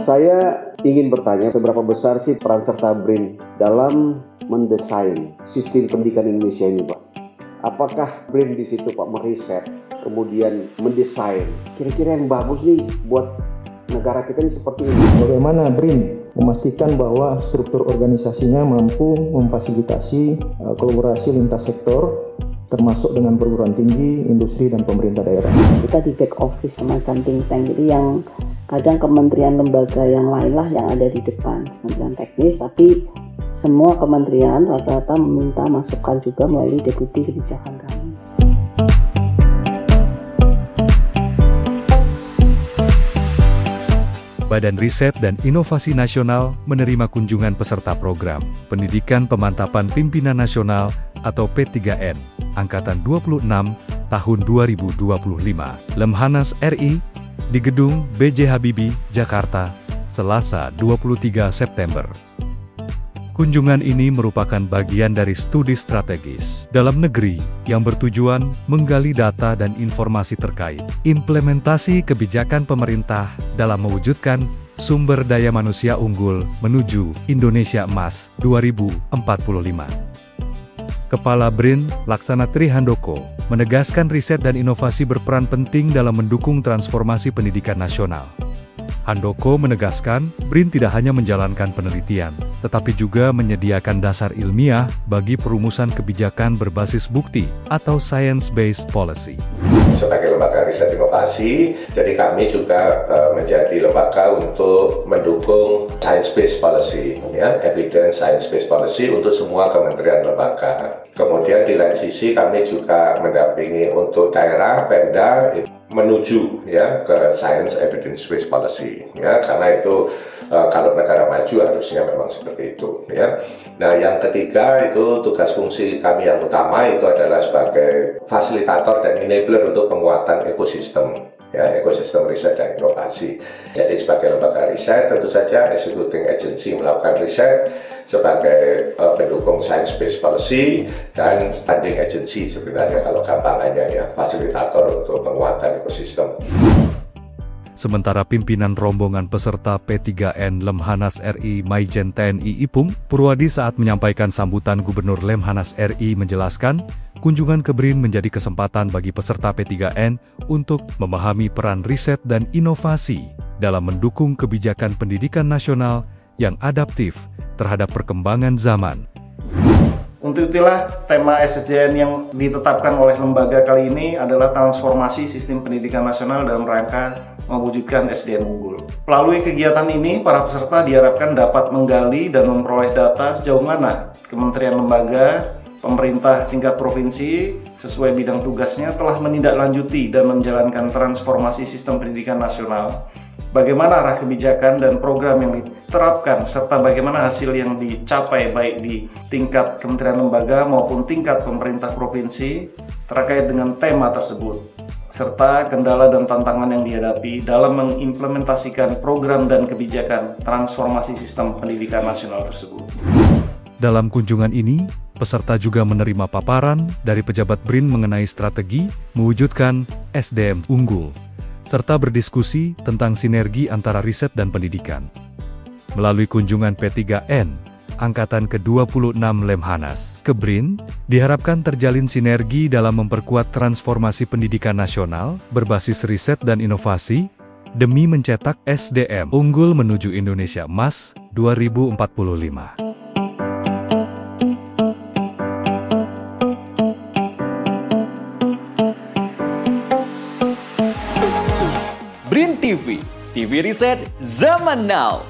Saya ingin bertanya, seberapa besar sih peran serta BRIN dalam mendesain sistem pendidikan Indonesia ini, Pak? Apakah BRIN di situ, Pak, meriset, kemudian mendesain kira-kira yang bagus nih buat negara kita ini seperti ini? Bagaimana BRIN memastikan bahwa struktur organisasinya mampu memfasilitasi kolaborasi lintas sektor, termasuk dengan perguruan tinggi, industri, dan pemerintah daerah. Kita di back office semacam think tank, jadi yang kadang kementerian lembaga yang lain lah yang ada di depan, kementerian teknis, tapi semua kementerian rata-rata meminta masukan juga melalui deputi kebijakan kami. Badan Riset dan Inovasi Nasional menerima kunjungan peserta program Pendidikan Pemantapan Pimpinan Nasional atau P3N Angkatan 26 tahun 2025 Lemhanas RI di Gedung B.J. Habibie, Jakarta, Selasa 23 September. Kunjungan ini merupakan bagian dari studi strategis dalam negeri yang bertujuan menggali data dan informasi terkait implementasi kebijakan pemerintah dalam mewujudkan sumber daya manusia unggul menuju Indonesia Emas 2045. Kepala BRIN, Laksana Tri Handoko, menegaskan riset dan inovasi berperan penting dalam mendukung transformasi pendidikan nasional. Handoko menegaskan, BRIN tidak hanya menjalankan penelitian, tetapi juga menyediakan dasar ilmiah bagi perumusan kebijakan berbasis bukti atau science-based policy. Sebagai lembaga riset inovasi, jadi kami juga menjadi lembaga untuk mendukung science-based policy, ya, evidence science-based policy untuk semua kementerian lembaga. Kemudian di lain sisi kami juga mendampingi untuk daerah, Pemda, menuju ya ke science evidence based policy, ya, karena itu kalau negara maju harusnya memang seperti itu, ya. Nah, yang ketiga itu tugas fungsi kami yang utama itu adalah sebagai fasilitator dan enabler untuk penguatan ekosistem, ya, ekosistem riset dan inovasi. Jadi sebagai lembaga riset tentu saja executing agency melakukan riset, sebagai pendukung science-based policy dan funding agency sebenarnya kalau gampangannya, ya, fasilitator untuk penguatan ekosistem. Sementara pimpinan rombongan peserta P3N Lemhanas RI Maijen TNI Ipung Purwadi saat menyampaikan sambutan Gubernur Lemhanas RI menjelaskan, kunjungan ke BRIN menjadi kesempatan bagi peserta P3N untuk memahami peran riset dan inovasi dalam mendukung kebijakan pendidikan nasional yang adaptif terhadap perkembangan zaman. Untuk itulah tema SSJN yang ditetapkan oleh lembaga kali ini adalah transformasi sistem pendidikan nasional dalam rangka mewujudkan SDN unggul. Melalui kegiatan ini, para peserta diharapkan dapat menggali dan memperoleh data sejauh mana kementerian lembaga, pemerintah tingkat provinsi, sesuai bidang tugasnya telah menindaklanjuti dan menjalankan transformasi sistem pendidikan nasional. Bagaimana arah kebijakan dan program yang diterapkan, serta bagaimana hasil yang dicapai baik di tingkat kementerian lembaga maupun tingkat pemerintah provinsi terkait dengan tema tersebut, serta kendala dan tantangan yang dihadapi dalam mengimplementasikan program dan kebijakan transformasi sistem pendidikan nasional tersebut. Dalam kunjungan ini, peserta juga menerima paparan dari pejabat BRIN mengenai strategi mewujudkan SDM unggul, serta berdiskusi tentang sinergi antara riset dan pendidikan. Melalui kunjungan P3N, Angkatan ke-26 Lemhanas ke BRIN, diharapkan terjalin sinergi dalam memperkuat transformasi pendidikan nasional berbasis riset dan inovasi, demi mencetak SDM unggul menuju Indonesia Emas 2045. BRIN TV, TV Riset Zaman Now.